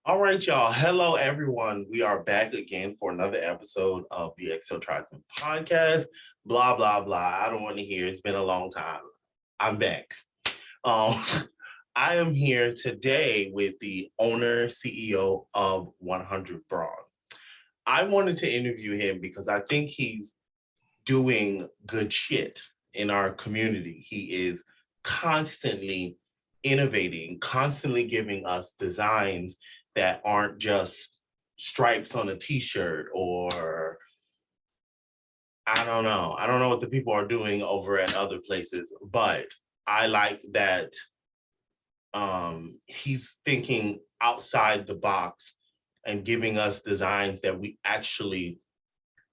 All right, y'all. Hello, everyone. We are back again for another episode of the Excel Tribesman podcast. Blah, blah, blah. I don't want to hear. It's been a long time. I'm back. Um, I am here today with the owner, CEO of 100 Brawn. I wanted to interview him because I think he's doing good shit in our community. He is constantly innovating, constantly giving us designs that aren't just stripes on a t-shirt or I don't know. I don't know what the people are doing over at other places, but I like that he's thinking outside the box and giving us designs that we actually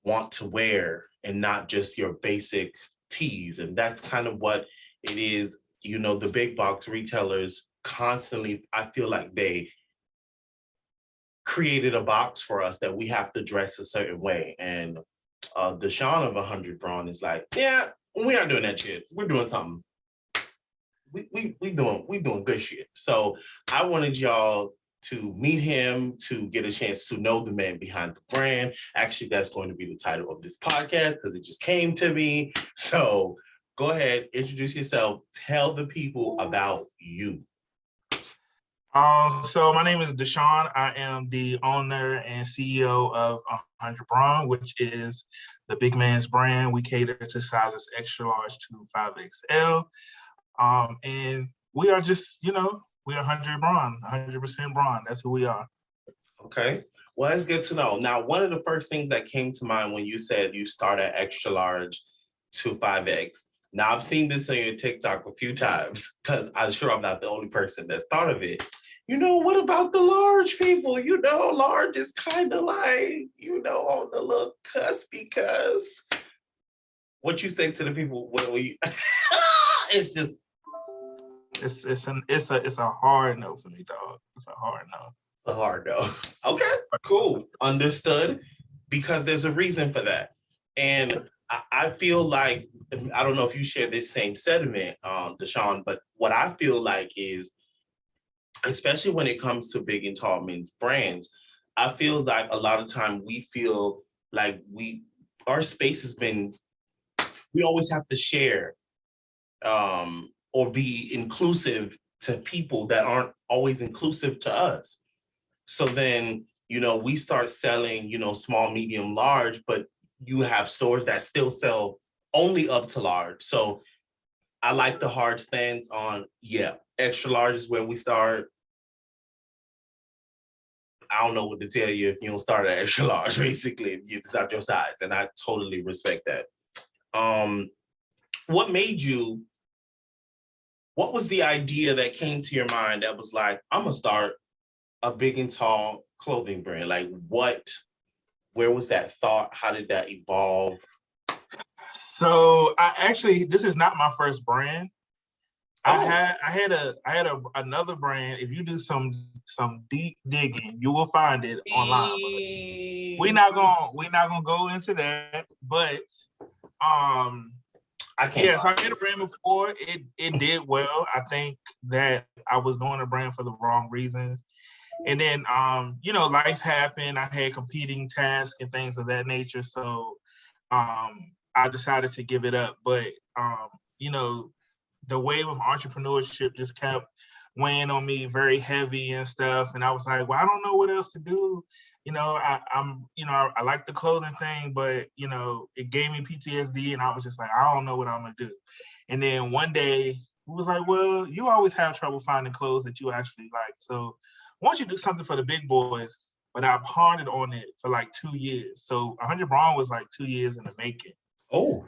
want to wear and not just your basic tees. And that's kind of what it is. You know, the big box retailers constantly, I feel like they created a box for us that we have to dress a certain way. And the Shawn of 100 Brawn is like, yeah, we're not doing that shit. We're doing something. We doing good shit. So I wanted y'all to meet him, to get a chance to know the man behind the brand. Actually, that's going to be the title of this podcast because it just came to me. So go ahead, introduce yourself, tell the people about you. So my name is Deshawn. I am the owner and CEO of 100 Brawn, which is the big man's brand. We cater to sizes extra large to 5XL. And we are just, we are 100 Brawn, 100% Brawn. That's who we are. Okay. Well, it's good to know. Now, one of the first things that came to mind when you said you start at extra large to 5X. Now, I've seen this on your TikTok a few times because I'm sure I'm not the only person that's thought of it. You know, what about the large people? You know, large is kind of like, on the little cusp because what you say to the people when we, it's just. It's a hard no for me, dog. It's a hard no. It's a hard no. Okay, cool. Understood. Because there's a reason for that. And I feel like, I don't know if you share this same sentiment, Deshawn, but what I feel like is, especially when it comes to big and tall men's brands, I feel like a lot of time we feel like our space has been, we always have to share or be inclusive to people that aren't always inclusive to us. So then, we start selling, small, medium, large, but you have stores that still sell only up to large. So I like the hard stance on, extra large is where we start. I don't know what to tell you if you don't start at extra large, basically, if it's not your size. And I totally respect that. What was the idea that came to your mind that was like, I'm gonna start a big and tall clothing brand? Like where was that thought? How did that evolve? So this is not my first brand. Oh. I had another brand. If you do some deep digging, you will find it online. We're not gonna go into that, but so I had a brand before. It did well. I think that I was doing a brand for the wrong reasons. And then life happened. I had competing tasks and things of that nature. So I decided to give it up. But the wave of entrepreneurship just kept weighing on me very heavy and stuff. And I was like, well, I don't know what else to do. I like the clothing thing, but it gave me PTSD, and I was just like, I don't know what I'm gonna do. And then one day it was like, well, you always have trouble finding clothes that you actually like. So why don't you do something for the big boys? But I pondered on it for like 2 years. So 100 Brawn was like 2 years in the making. Oh,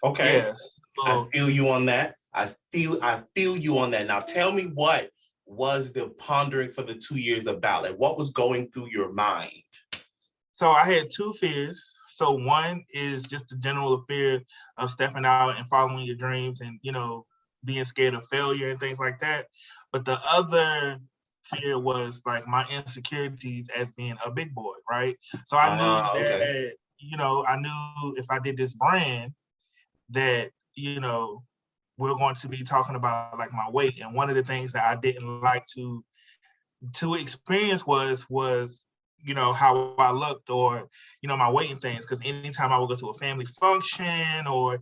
okay. Yes. I feel you on that. I feel you on that. Now tell me, what was the pondering for the 2 years about? Like, what was going through your mind? So I had two fears. So one is just the general fear of stepping out and following your dreams and, being scared of failure and things like that. But the other fear was like my insecurities as being a big boy, right? So I knew that, I knew if I did this brand that, we're going to be talking about like my weight. And one of the things that I didn't like to to experience was how I looked, or my weight and things. Because anytime I would go to a family function, or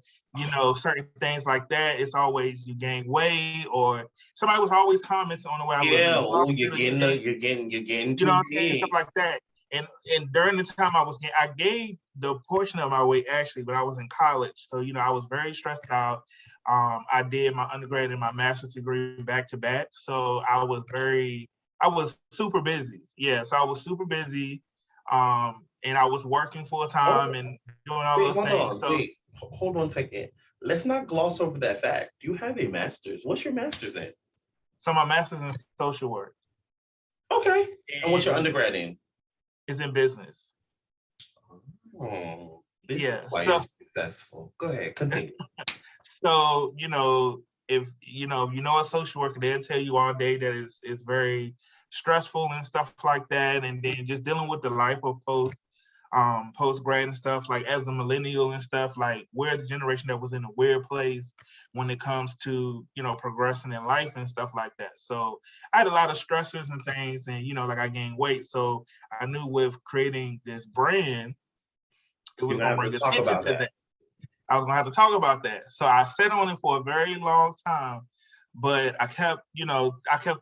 certain things like that, it's always you gain weight, or somebody was always commenting on the way I look. Yeah, You oh, lost you're it, or you getting, gained, you're getting you know too what I'm saying, stuff big. like that. And during the time I gained the portion of my weight actually, but I was in college, so I was very stressed out. I did my undergrad and my master's degree back to back, so I was super busy. Yes, I was super busy, and I was working full time Oh, and doing all wait, those hold things. on, So, wait, hold on a second. Let's not gloss over that fact. You have a master's. What's your master's in? so my master's in social work, Okay. And what's your and undergrad in? is in business. Oh, this is Yeah. why you're successful. Go ahead, continue. So, if a social worker, they'll tell you all day that it's very stressful and stuff like that. And then just dealing with the life of post grad and stuff, like as a millennial and stuff, like we're the generation that was in a weird place when it comes to, progressing in life and stuff like that. So I had a lot of stressors and things, and, like I gained weight. So I knew with creating this brand, it You're was gonna going to have bring to talk attention about to that. that. I was gonna have to talk about that. So I sat on it for a very long time, but I kept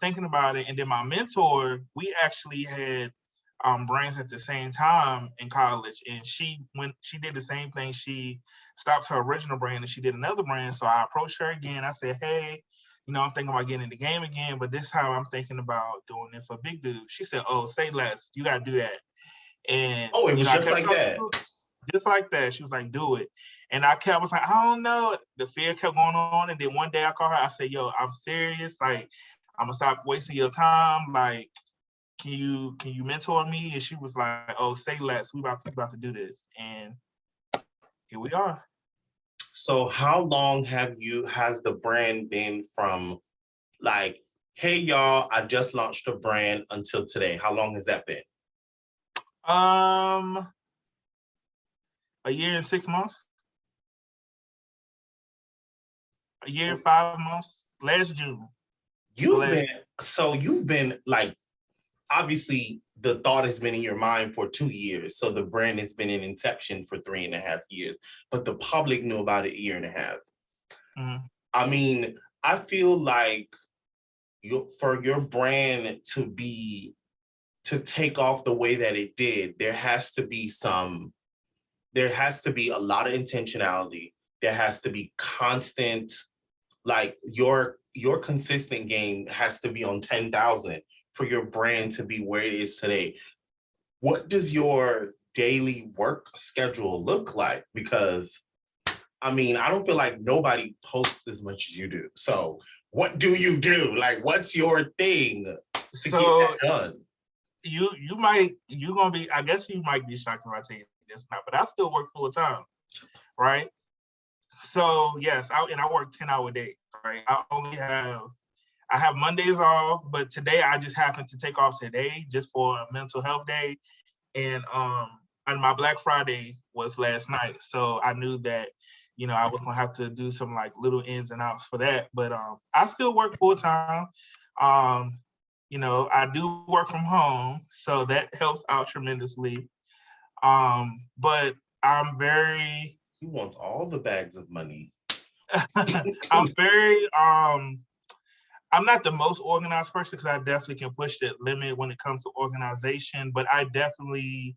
thinking about it. And then my mentor, we actually had brands at the same time in college, and when she did the same thing, she stopped her original brand and she did another brand. So I approached her again. I said, hey, I'm thinking about getting in the game again, but this time I'm thinking about doing it for big dude. She said, oh, say less. You gotta do that. And Oh, it was I just kept like talking that. to her. Just like that. She was like, do it. And I was like, I don't know. The fear kept going on. And then one day I called her. I said, yo, I'm serious. Like, I'm gonna stop wasting your time. Like, can you mentor me? And she was like, oh, say less. We about to do this. And here we are. So how long has the brand been from like, hey y'all, I just launched a brand until today? How long has that been? Um, a year and 6 months. A year and 5 months. Last June. You've been like, obviously the thought has been in your mind for 2 years. So the brand has been in inception for 3.5 years, but the public knew about it a year and a half. Mm-hmm. I mean, I feel like for your brand to take off the way that it did, there has to be a lot of intentionality. There has to be constant, like your consistent game has to be on 10,000 for your brand to be where it is today. What does your daily work schedule look like? Because I mean, I don't feel like nobody posts as much as you do. So what do you do? Like, what's your thing to get that done? I guess you might be shocked if I tell you this now, but I still work full time, right? So yes, I work 10-hour days, right? I have Mondays off, but today I just happened to take off today just for a mental health day. And my Black Friday was last night. So I knew that, I was gonna have to do some like little ins and outs for that. But I still work full time. I do work from home, so that helps out tremendously. But I'm very He wants all the bags of money. I'm very I'm not the most organized person because I definitely can push that limit when it comes to organization, but I definitely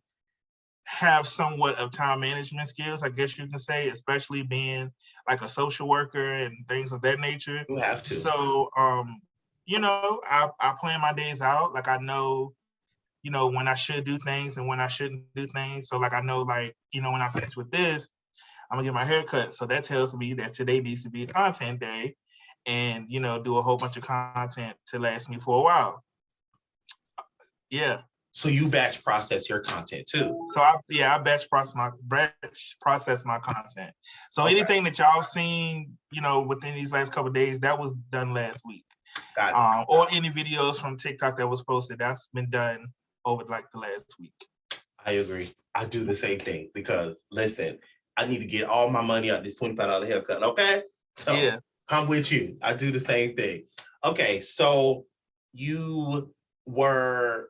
have somewhat of time management skills, I guess you can say, especially being like a social worker and things of that nature. You have to. So, I plan my days out. Like I know, when I should do things and when I shouldn't do things. So like I know, like, when I finish with this, I'm gonna get my hair cut. So that tells me that today needs to be a content day and, do a whole bunch of content to last me for a while. Yeah. So you batch process your content too. So I batch process my content. So anything that y'all seen, within these last couple of days, that was done last week. Or any videos from TikTok that was posted, that's been done over like the last week. I agree. I do the same thing because listen, I need to get all my money out this $25 haircut. Okay. So yeah. I'm with you. I do the same thing. Okay. So were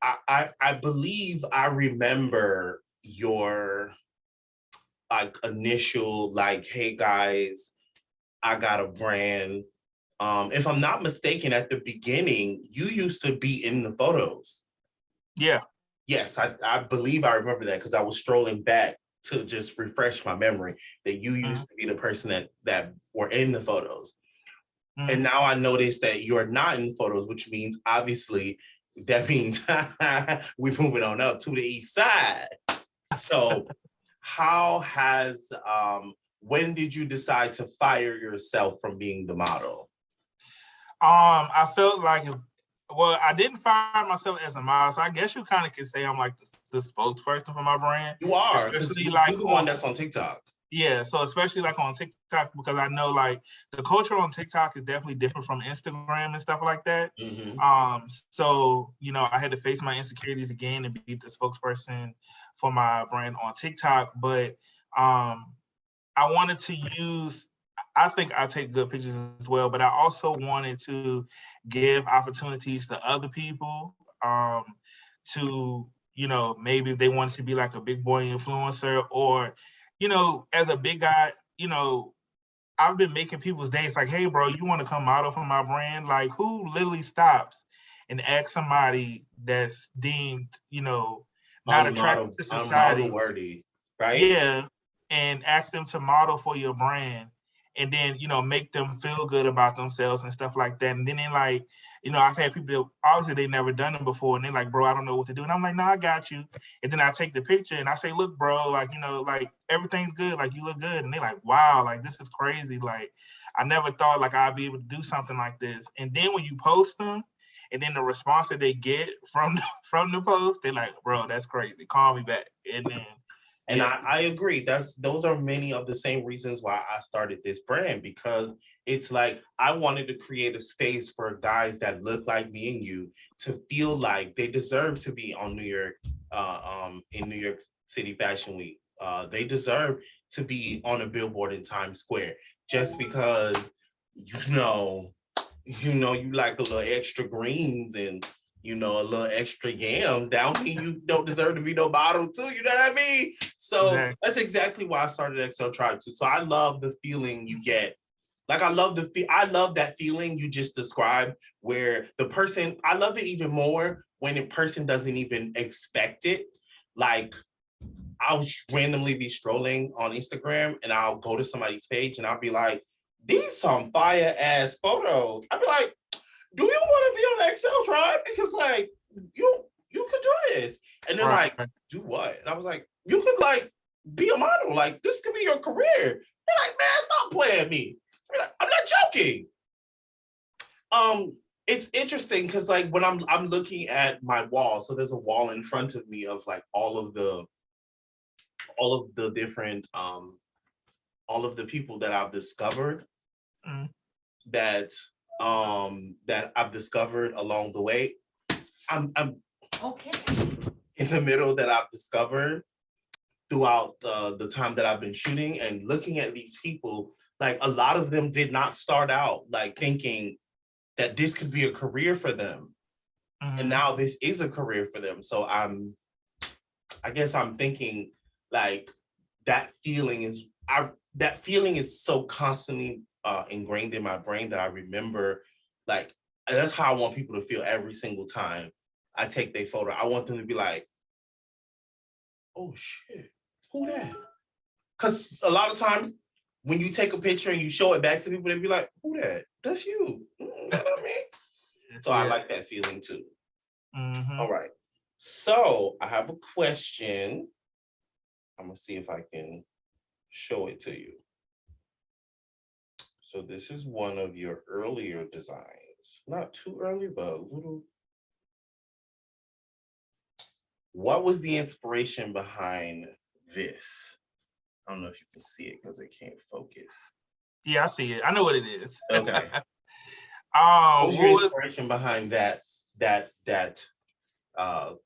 I believe I remember your like initial like, hey guys, I got a brand. If I'm not mistaken, at the beginning, you used to be in the photos. Yeah. Yes, I believe I remember that because I was strolling back to just refresh my memory that you Mm-hmm. used to be the person that were in the photos. Mm-hmm. And now I notice that you're not in the photos, which means obviously that means we're moving on up to the east side. So how has when did you decide to fire yourself from being the model? I felt like well, I didn't fire myself as a model, so I guess you kind of can say I'm like the spokesperson for my brand. You are, because Especially you're like the one that's on TikTok. Yeah, so especially like on TikTok, because I know like the culture on TikTok is definitely different from Instagram and stuff like that. Mm-hmm. So you know, I had to face my insecurities again and be the spokesperson for my brand on TikTok. But I wanted to use. I think I take good pictures as well, but I also wanted to give opportunities to other people to, you know, maybe if they wanted to be like a big boy influencer or, you know, as a big guy, you know, I've been making people's days like, hey, bro, you want to come model for my brand? Like, who literally stops and asks somebody that's deemed, you know, not attracted to society? Unmodel worthy, right? Yeah, and ask them to model for your brand and then, you know, make them feel good about themselves and stuff like that. And then they like, you know, I've had people that obviously they never done it before and they're like, bro, I don't know what to do. And I'm like, no, I got you. And then I take the picture and I say, look, bro, like, you know, like everything's good. Like you look good. And they're like, wow, like this is crazy. Like I never thought like I'd be able to do something like this. And then when you post them, and then the response that they get from from the post, they're like, bro, that's crazy. Call me back. And then And yeah. I agree. Those are many of the same reasons why I started this brand, because it's like I wanted to create a space for guys that look like me and you to feel like they deserve to be on in New York City Fashion Week. They deserve to be on a billboard in Times Square just because you like a little extra greens and a little extra yams. That don't mean you don't deserve to be no model too. You know what I mean? So Exactly. that's exactly why I started XL Tribe too. So I love the feeling you get. Like I love that feeling you just described, where the person. I love it even more when a person doesn't even expect it. Like I'll randomly be strolling on Instagram and I'll go to somebody's page and I'll be like, "These some fire ass photos." I'll be like, do you want to be on the XL Tribe? Because like you could do this. And they're Right. like, do what? And I was like, you could like be a model. Like this could be your career. They're like, man, stop playing me. I'm not joking. It's interesting because like when I'm looking at my wall, so there's a wall in front of me of like all of the different all of the people that I've discovered Mm. that I've discovered along the way. I'm okay in the middle that I've discovered throughout the time that I've been shooting and looking at these people. Like a lot of them did not start out like thinking that this could be a career for them, and now this is a career for them. So I guess I'm thinking like that feeling is so constantly ingrained in my brain that I remember like that's how I want people to feel every single time I take their photo. I want them to be like, oh shit, who that? Because a lot of times when you take a picture and you show it back to people, they be like, who that? That's you. You know what I mean? So I like that feeling too. All right. So I have a question. I'm gonna see if I can show it to you. So this is one of your earlier designs. Not too early, but a little. What was the inspiration behind this? I don't know if you can see it because it can't focus. Yeah, I see it. I know what it is. Okay. What was your What was inspiration behind that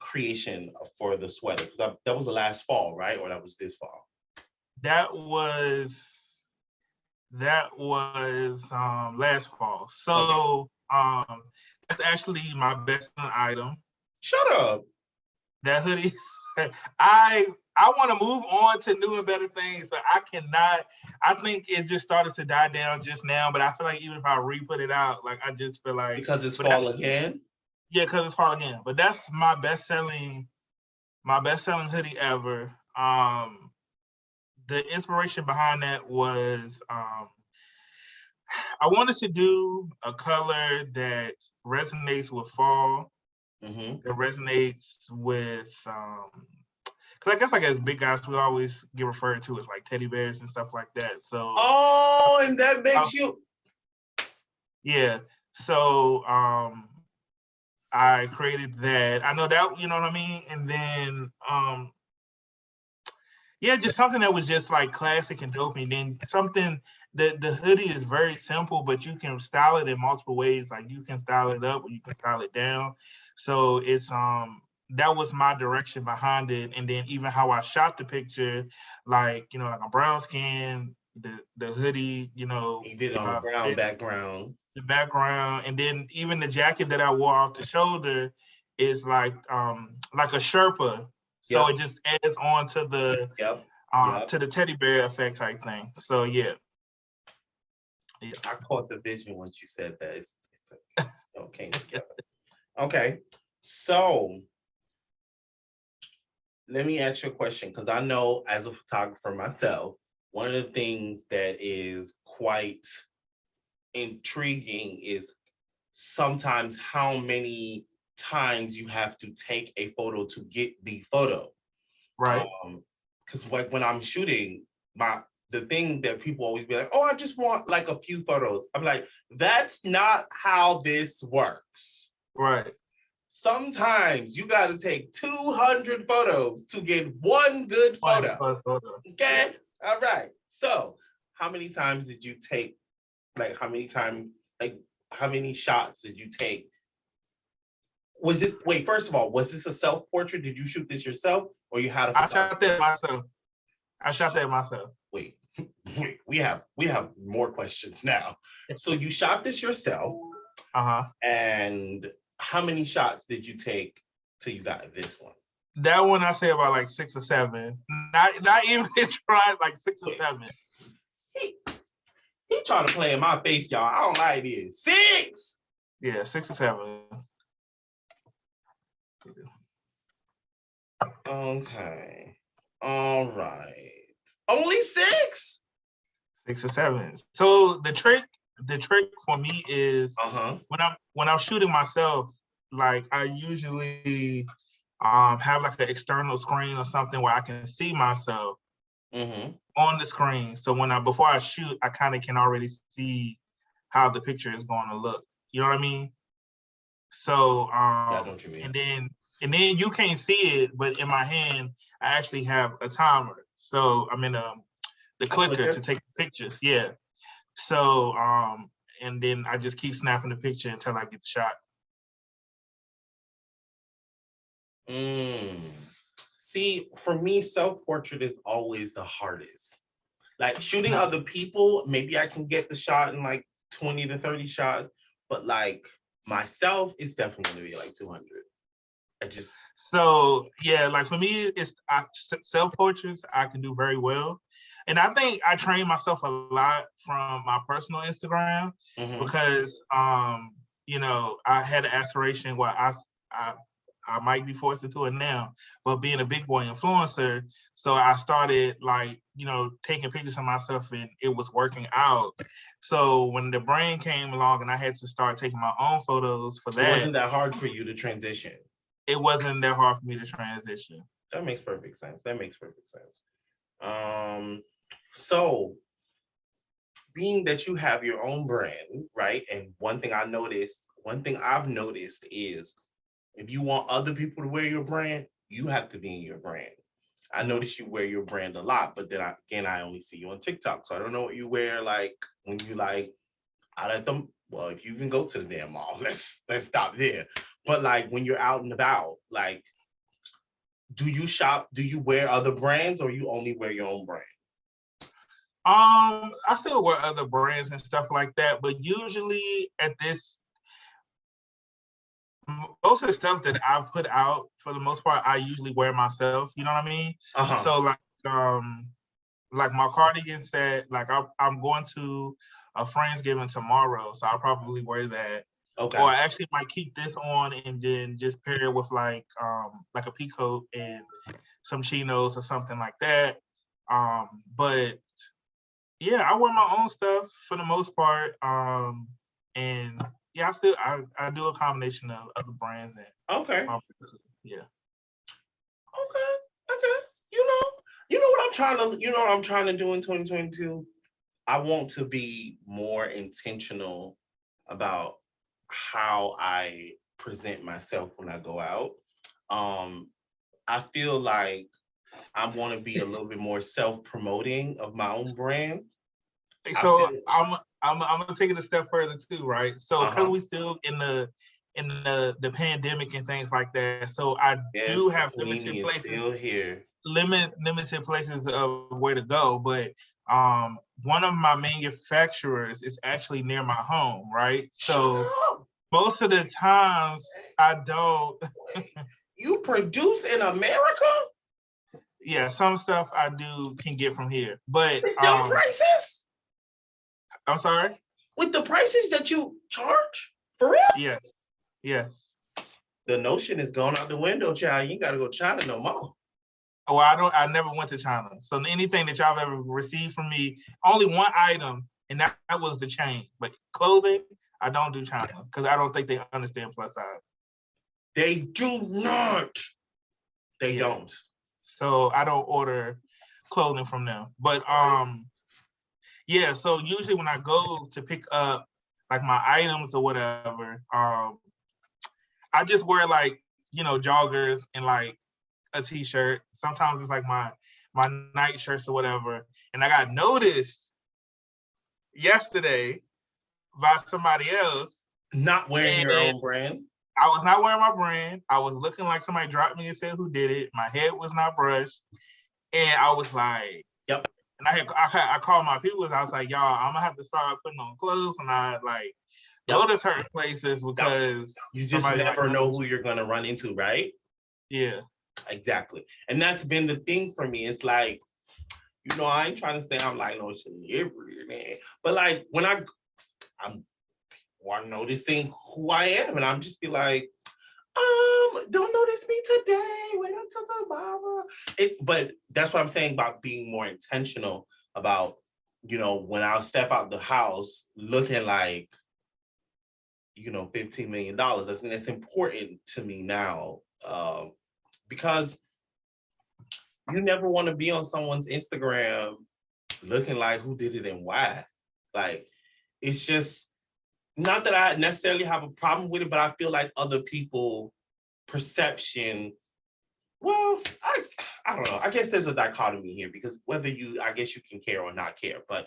creation for the sweater? Because that was the last fall, right? Or that was this fall? that was last fall. So That's actually my best item. Shut up. That hoodie. I want to move on to new and better things, but I cannot. I think it just started to die down just now, but I feel like even if I re-put it out, like I just feel like Because it's fall again. Yeah, because it's fall again. But that's my best selling hoodie ever. The inspiration behind that was I wanted to do a color that resonates with fall, that resonates with because I guess like as big guys we always get referred to as like teddy bears and stuff like that. So and that makes you yeah. So I created that. I know that, you know what I mean? And then yeah, just something that was just like classic and dope. And then something that the hoodie is very simple, but you can style it in multiple ways. Like you can style it up or you can style it down. So it's that was my direction behind it. And then even how I shot the picture, like, you know, like a brown skin, the hoodie, you know. You did it on a brown background. The background, and then even the jacket that I wore off the shoulder is like a Sherpa. So it just adds on to the to the teddy bear effect type thing. So yeah. I caught the vision once you said that. It's came together. Okay, so let me ask you a question, because I know as a photographer myself, one of the things that is quite intriguing is sometimes how many times you have to take a photo to get the photo. Right. Because like when I'm shooting, the thing that people always be like, oh, I just want like a few photos. I'm like, that's not how this works. Right. Sometimes you got to take 200 photos to get one good photo. Okay. All right. So how many times did you take? Like how many shots did you take? First of all, was this a self-portrait? Did you shoot this yourself or you had a photographer? I shot that myself. Wait, we have more questions now. So you shot this yourself. And how many shots did you take till you got this one? That one I say about like 6 or 7. Not even trying, like 6 or 7. He trying to play in my face, y'all. I don't like this. 6. Yeah, 6 or 7. Okay. All right. Only 6? 6 or 7. So the trick for me is when I'm shooting myself, like I usually have like an external screen or something where I can see myself on the screen. So before I shoot, I kind of can already see how the picture is going to look. You know what I mean? So and then you can't see it, but in my hand I actually have a timer. So I'm in the clicker to take the pictures. Yeah. So and then I just keep snapping the picture until I get the shot. See, for me, self-portrait is always the hardest. Like shooting other people, maybe I can get the shot in like 20 to 30 shots, but like myself, it's definitely gonna be like 200. So yeah, like for me, it's self-portraits I can do very well. And I think I train myself a lot from my personal Instagram because you know, I had an aspiration where I might be forced into it now, but being a big boy influencer, so I started like, you know, taking pictures of myself and it was working out. So when the brand came along and I had to start taking my own photos for that. It wasn't that hard for you to transition. It wasn't that hard for me to transition. That makes perfect sense. So being that you have your own brand, right? And one thing I've noticed is if you want other people to wear your brand, you have to be in your brand. I notice you wear your brand a lot, but then I only see you on TikTok. So I don't know what you wear like when you like out at them. Well, if you even go to the damn mall, let's stop there. But like when you're out and about, like, do you shop? Do you wear other brands or you only wear your own brand? I still wear other brands and stuff like that, but usually most of the stuff that I've put out, for the most part, I usually wear myself. You know what I mean? So like my cardigan set, like I'm going to a Friendsgiving tomorrow, so I'll probably wear that. Okay. Or I actually might keep this on and then just pair it with like a peacoat and some chinos or something like that. But yeah, I wear my own stuff for the most part. And yeah, I do a combination of other brands and Okay. yeah. Okay. You know what I'm trying to do in 2022? I want to be more intentional about how I present myself when I go out. I feel like I want to be a little bit more self-promoting of my own brand. So I'm gonna take it a step further too, right? So because we still in the pandemic and things like that, so I do have limited places. Still here. Limited places of where to go, but one of my manufacturers is actually near my home, right? So most of the times I don't. You produce in America? Yeah, some stuff I do can get from here, but with them prices? I'm sorry? With the prices that you charge? For real? Yes. The notion is going out the window, child. You ain't gotta go to China no more. Oh, I never went to China. So anything that y'all have ever received from me, only one item, and that was the chain. But clothing, I don't do China because I don't think they understand plus size. They do not. They don't. So I don't order clothing from them. But yeah, so usually when I go to pick up like my items or whatever, I just wear like, joggers and like a t-shirt. Sometimes it's like my night shirts or whatever. And I got noticed yesterday by somebody else. Not wearing your own brand? I was not wearing my brand. I was looking like somebody dropped me and said who did it. My head was not brushed. And I was like, yep. And I called my people. I was like, y'all, I'm gonna have to start putting on clothes when I like go to certain places because you just never know who you're gonna run into, right? Yeah. Exactly. And that's been the thing for me. It's like, I ain't trying to say I'm like no shit everywhere, man. But like when I'm noticing who I am, and I'm just be like, don't notice me today. Wait until tomorrow. But that's what I'm saying about being more intentional about, when I step out the house looking like, $15 million. I think that's important to me now. Because you never want to be on someone's Instagram looking like who did it and why. Like, it's just not that I necessarily have a problem with it, but I feel like other people perception, well, I don't know. I guess there's a dichotomy here because I guess you can care or not care, but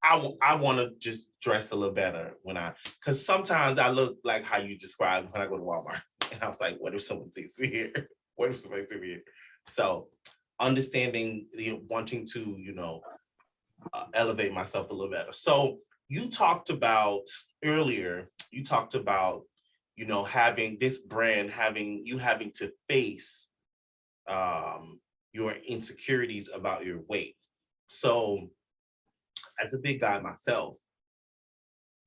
I want to just dress a little better because sometimes I look like how you described when I go to Walmart. And I was like, what if someone sees me here? What if somebody sees me here? So understanding wanting to, elevate myself a little better. So you talked about earlier, having this brand, having to face your insecurities about your weight. So as a big guy myself,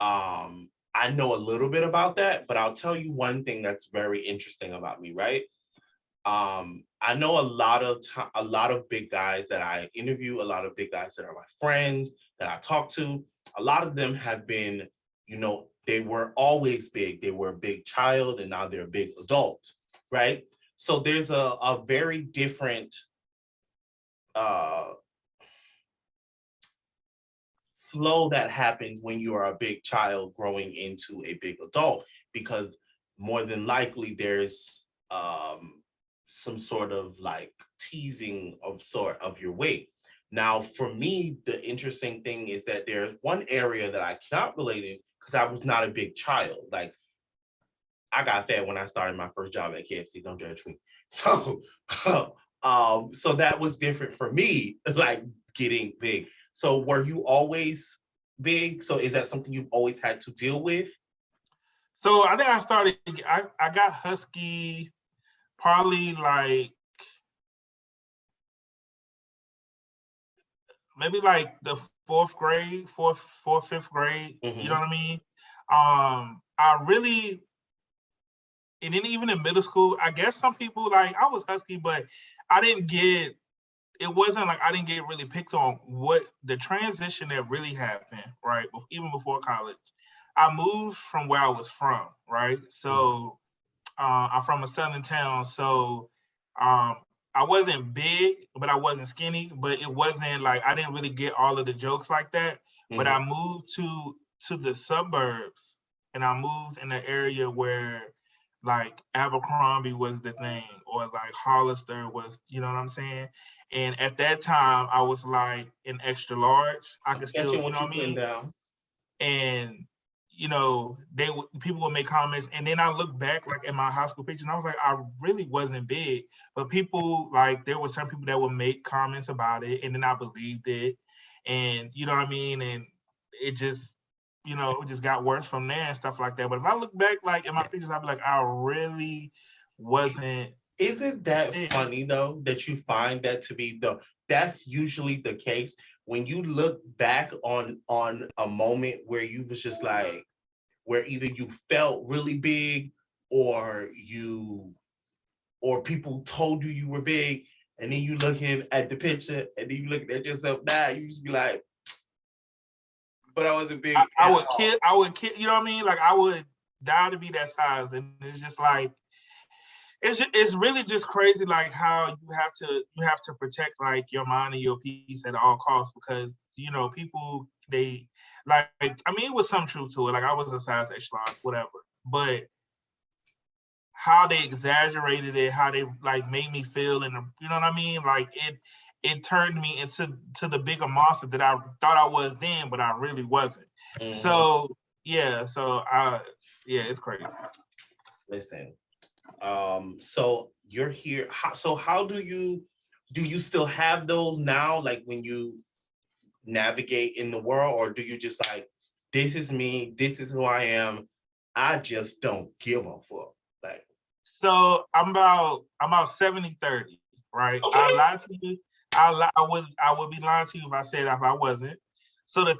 I know a little bit about that, but I'll tell you one thing that's very interesting about me, right? I know a lot of big guys that I interview, a lot of big guys that are my friends that I talk to. A lot of them have been, they were always big. They were a big child and now they're a big adult, right? So there's a very different flow that happens when you are a big child growing into a big adult, because more than likely there's some sort of like teasing of your weight. Now, for me, the interesting thing is that there's one area that I cannot relate in because I was not a big child. Like, I got fat when I started my first job at KFC. Don't judge me. So, so that was different for me, like getting big. So, were you always big? So, is that something you've always had to deal with? So I think I got husky probably like maybe like the fifth grade. You know what I mean? I really, and then even in middle school, I guess some people like I was husky, but I didn't get. It wasn't like I didn't get really picked on. What the transition that really happened, right? Even before college, I moved from where I was from, right? So I'm from a southern town, so I wasn't big, but I wasn't skinny. But it wasn't like I didn't really get all of the jokes like that. But I moved to the suburbs, and I moved in an area where like Abercrombie was the thing, or like Hollister was, you know what I'm saying? And at that time, I was like an extra large. I could still, you know what I mean? And you know, people would make comments, and then I look back like at my high school pictures, and I was like, I really wasn't big, but people like there were some people that would make comments about it, and then I believed it, and you know what I mean, and it just, you know, it just got worse from there and stuff like that. But if I look back like in my pictures, I'd be like, I really wasn't. Isn't that funny though that you find that to be that's usually the case when you look back on a moment where you was just like where either you felt really big or people told you you were big, and then you looking at the picture and then you looking at yourself now, you just be like, but I wasn't big. I would kill, you know what I mean? Like I would die to be that size, and it's just like it's really just crazy, like how you have to protect like your mind and your peace at all costs, because you know people they like I mean it was some truth to it. Like I was a size extra large, whatever, but how they exaggerated it, how they like made me feel, and you know what I mean? Like it turned me into the bigger monster that I thought I was then, but I really wasn't. So yeah, it's crazy. Listen. So you're here. How do you still have those now? Like when you navigate in the world, or do you just like, this is me, this is who I am, I just don't give a fuck? Like, so I'm about 70-30, right? okay. I lied to you. I would be lying to you if I said if I wasn't. So the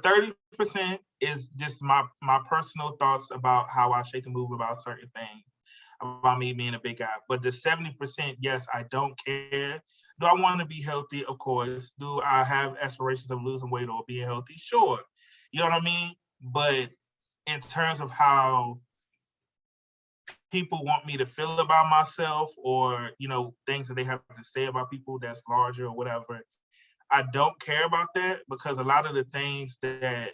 30% is just my personal thoughts about how I shake and move about certain things, about me being a big guy. But the 70%, yes, I don't care. Do I want to be healthy? Of course. Do I have aspirations of losing weight or being healthy? Sure. You know what I mean? But in terms of how people want me to feel about myself, or, you know, things that they have to say about people that's larger or whatever, I don't care about that, because a lot of the things that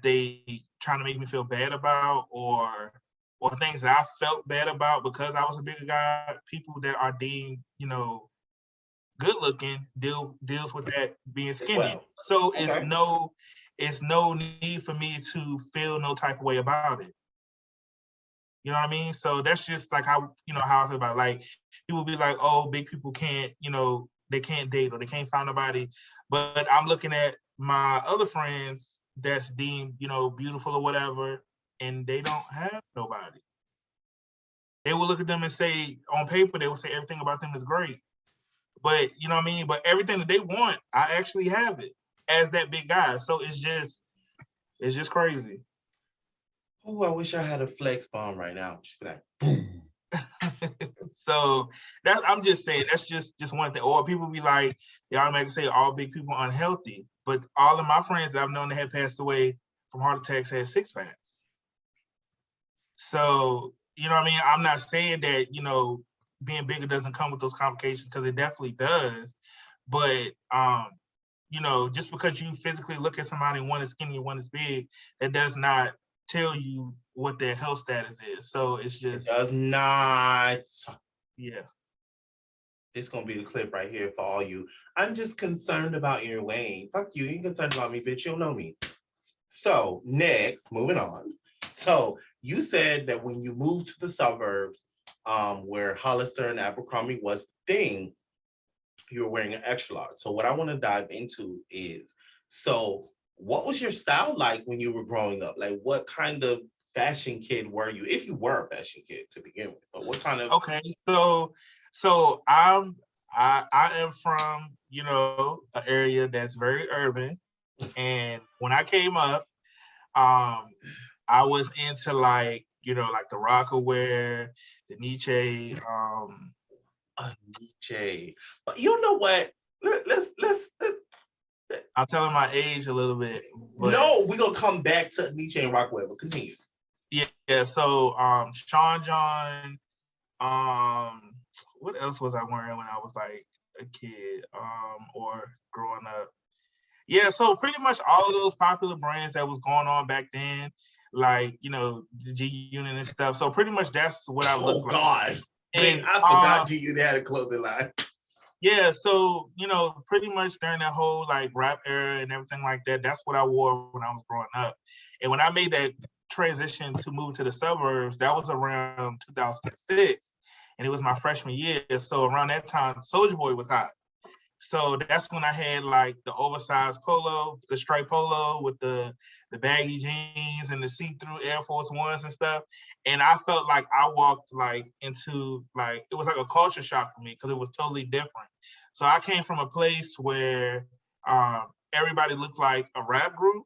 they trying to make me feel bad about, or things that I felt bad about because I was a bigger guy, people that are deemed, you know, good looking deals with that being skinny. Well. So okay. It's no need for me to feel no type of way about it. You know what I mean? So that's just like how, you know, how I feel about it. Like people be like, oh, big people can't, you know, they can't date or they can't find nobody. But I'm looking at my other friends that's deemed, you know, beautiful or whatever, and they don't have nobody. They will look at them and say, on paper, they will say everything about them is great. But you know what I mean? But everything that they want, I actually have it as that big guy. So it's just crazy. Oh, I wish I had a flex bomb right now. Just be like, boom. So I'm just saying that's just one thing. Or people be like, they automatically say all big people are unhealthy. But all of my friends that I've known that have passed away from heart attacks had six packs. So, you know what I mean? I'm not saying that, you know, being bigger doesn't come with those complications, because it definitely does. But you know, just because you physically look at somebody and one is skinny and one is big, that does not tell you what their health status is. So it's just, it does not. Yeah. It's gonna be the clip right here for all you. I'm just concerned about your weight. Fuck you. You ain't concerned about me, bitch. You don't know me. So next, moving on. So you said that when you moved to the suburbs, where Hollister and Abercrombie was the thing, you were wearing an extra large. So what I want to dive into is, so what was your style like when you were growing up? Like what kind of fashion kid were you, if you were a fashion kid to begin with? But what kind of? Okay, so I am from, you know, an area that's very urban, and when I came up, um, I was into like, you know, like the Rockaware, the Nietzsche. Nietzsche. But you know what? Let's I'm telling my age a little bit, but no, we're gonna come back to Nietzsche and Rockwell, but continue. yeah. So Shawn John, what else was I wearing when I was like a kid, or growing up? Yeah, so pretty much all of those popular brands that was going on back then, like, you know, the G Unit and stuff. So pretty much that's what I Oh looked like. God. And Man, I forgot you had a clothing line. yeah, so you know, pretty much during that whole like rap era and everything like that, that's what I wore when I was growing up. And when I made that transition to move to the suburbs, that was around 2006, and it was my freshman year. So around that time, Soulja Boy was hot. So that's when I had like the oversized polo, the striped polo with the baggy jeans and the see-through Air Force Ones and stuff. And I felt like I walked like into like, it was like a culture shock for me because it was totally different. So I came from a place where everybody looked like a rap group.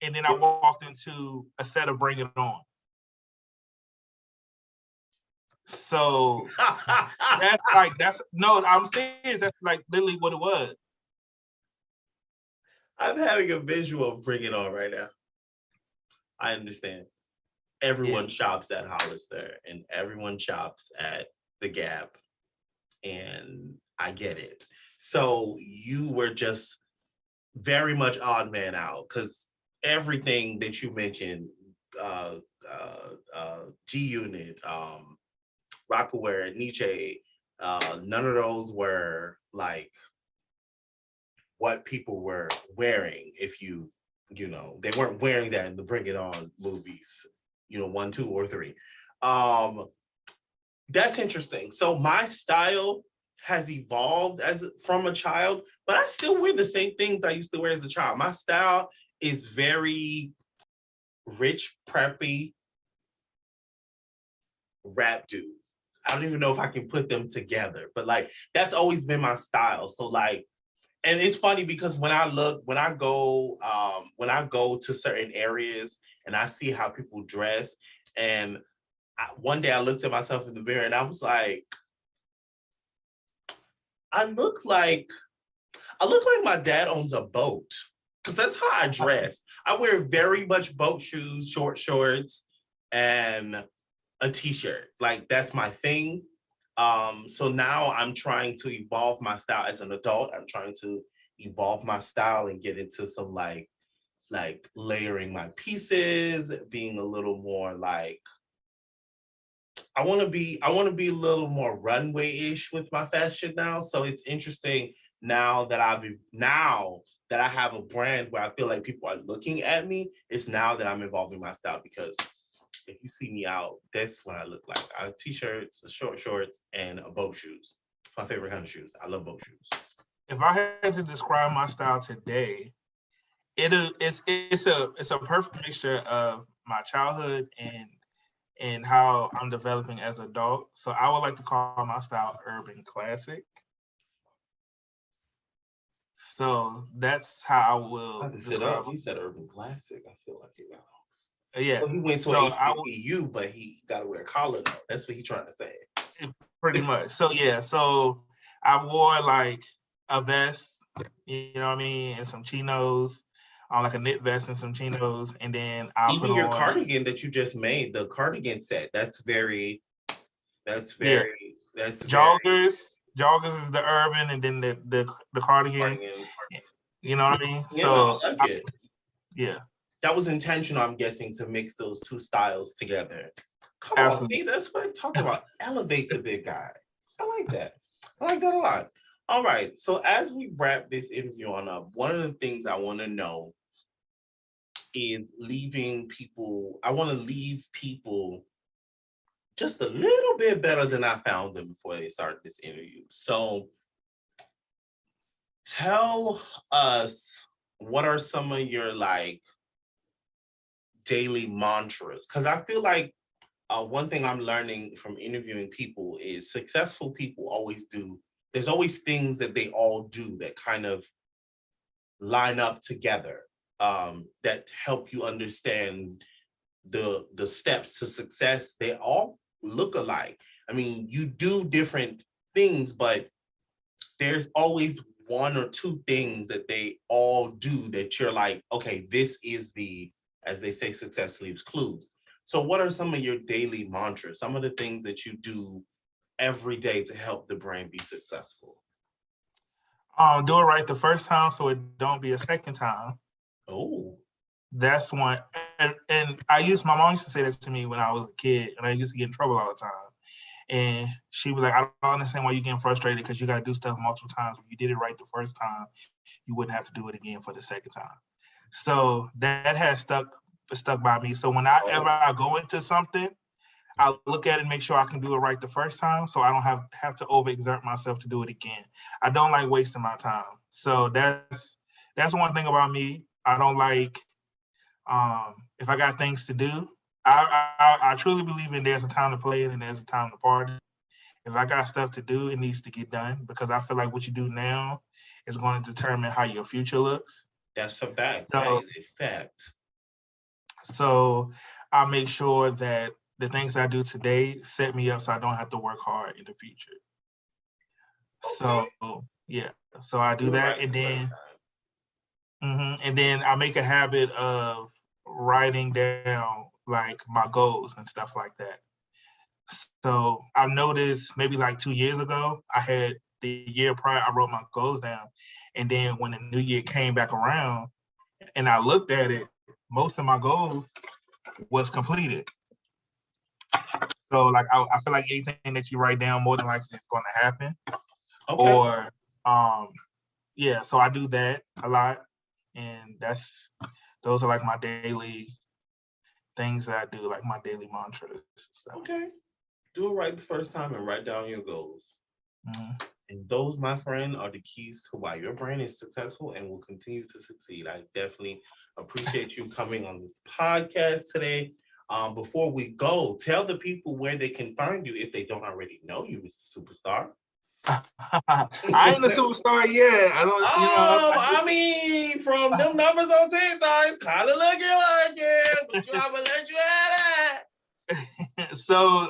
And then I walked into a set of Bring It On. So I'm serious. That's like literally what it was. I'm having a visual of Bring It On right now. I understand. Everyone shops at Hollister and everyone shops at the Gap, and I get it. So you were just very much odd man out because everything that you mentioned, G Unit, Rockaware, Nietzsche, none of those were like what people were wearing. If you know, they weren't wearing that in the Bring It On movies, you know, 1, 2, or 3. That's interesting. So my style has evolved as from a child, but I still wear the same things I used to wear as a child. My style is very rich, preppy rap dude. I don't even know if I can put them together, but like that's always been my style. So like, and it's funny because when I go to certain areas and I see how people dress, and one day I looked at myself in the mirror and I was like, I look like my dad owns a boat, because that's how I dress. I wear very much boat shoes, short shorts, and a t-shirt. Like that's my thing. So now I'm trying to evolve my style as an adult. I'm trying to evolve my style and get into some like layering my pieces, being a little more like I want to be a little more runway-ish with my fashion now. So it's interesting now that I have a brand where I feel like people are looking at me. It's now that I'm evolving my style, because if you see me out, that's what I look like. I have t-shirts, short shorts, and boat shoes. It's my favorite kind of shoes. I love boat shoes. If I had to describe my style today, it's a perfect mixture of my childhood and how I'm developing as an adult. So I would like to call my style urban classic. So that's how I will describe. He said urban classic. I feel like it got. Yeah. So he went to an HBCU, but he got to wear a collar though. That's what he's trying to say. Pretty much. So yeah. So I wore like a vest, you know what I mean, and some chinos, like a knit vest and some chinos, and then I'll even put your on cardigan that you just made, the cardigan set. That's very joggers. Joggers is the urban, and then the cardigan. You know what I mean? Yeah, so I like it. Yeah. That was intentional, I'm guessing, to mix those two styles together. Come Absolutely. on, see, that's what I'm talking about. Elevate the big guy. I like that. I like that a lot. All right. So as we wrap this interview on up, one of the things I want to know is I want to leave people just a little bit better than I found them before they started this interview. So tell us, what are some of your like daily mantras? Because I feel like one thing I'm learning from interviewing people is successful people always do. There's always things that they all do that kind of line up together, that help you understand the steps to success. They all look alike. I mean, you do different things, but there's always one or two things that they all do that you're like, okay, this is the, as they say, success leaves clues. So what are some of your daily mantras, some of the things that you do every day to help the brand be successful? Do it right the first time so it don't be a second time. Oh, That's one. And my mom used to say that to me when I was a kid, and I used to get in trouble all the time. And she was like, I don't understand why you're getting frustrated, because you got to do stuff multiple times. If you did it right the first time, you wouldn't have to do it again for the second time. So that has stuck by me. So whenever I go into something, I look at it and make sure I can do it right the first time, so I don't have to overexert myself to do it again. I don't like wasting my time. So that's one thing about me. I don't like, if I got things to do, I truly believe in there's a time to play and there's a time to party. If I got stuff to do, it needs to get done, because I feel like what you do now is going to determine how your future looks. that's a fact. So, That is a fact. So I make sure that the things I do today set me up so I don't have to work hard in the future. Okay. So yeah, so I do that, and then and then I make a habit of writing down like my goals and stuff like that. So I've noticed maybe like 2 years ago, I had the year prior, I wrote my goals down, and then when the new year came back around and I looked at it, most of my goals was completed. So like I feel like anything that you write down, more than likely it's going to happen. Okay. Or yeah, so I do that a lot, and those are like my daily things that I do, like my daily mantras and stuff. Okay, do it right the first time and write down your goals. Mm-hmm. And those, my friend, are the keys to why your brand is successful and will continue to succeed. I definitely appreciate you coming on this podcast today. Before we go, tell the people where they can find you if they don't already know you, Mr. Superstar. I ain't a superstar yet. I don't. I mean, from them numbers on TikTok, it's kind of looking like it, but I'm gonna let you have that. So,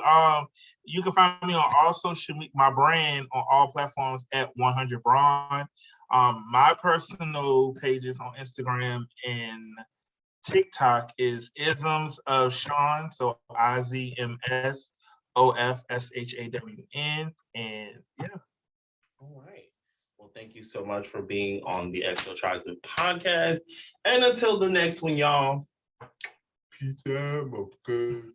you can find me on all social media, my brand on all platforms at 100 Brawn. My personal pages on Instagram and TikTok is Isms of Shawn, so IZMSOFSHAWN, and yeah. All right. Well, thank you so much for being on the Exo Tribe podcast. And until the next one, y'all. Peace out, my good.